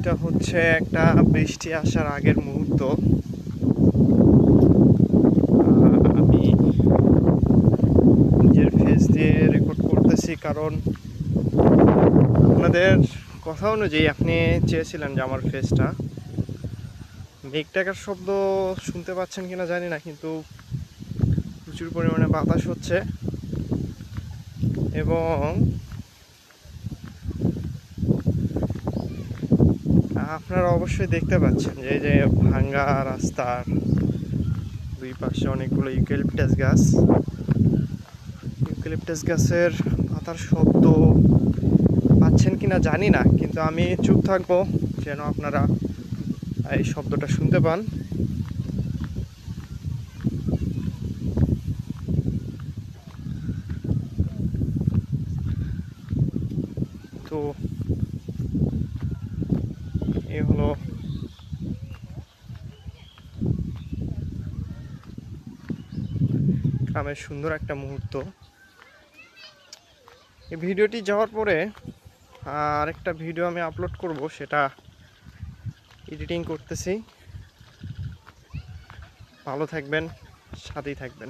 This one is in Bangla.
এটা হচ্ছে একটা বৃষ্টি আসার আগের মুহূর্ত। আমি নিজের ফেস দিয়ে রেকর্ড করতেছি, কারণ আপনাদের কথা অনুযায়ী আপনি চেয়েছিলেন যে আমার ফেসটা। মেঘ ডাকার শব্দ শুনতে পাচ্ছেন কিনা জানি না, কিন্তু প্রচুর পরিমাণে বাতাস হচ্ছে এবং আপনারা অবশ্যই দেখতে পাচ্ছেন যে এই যে ভাঙ্গা রাস্তার দুই পাশে অনেকগুলো ইউক্যালিপটাস গাছের পাতার শব্দ পাচ্ছেন কিনা জানি না, কিন্তু আমি চুপ থাকবো যেন আপনারা এই শব্দটা শুনতে পান। তো এই হলো গ্রামের সুন্দর একটা মুহূর্ত। এই ভিডিওটি যাওয়ার পরে আরেকটা ভিডিও আমি আপলোড করব, সেটা এডিটিং করতেছি। ভালো থাকবেন, সাথেই থাকবেন।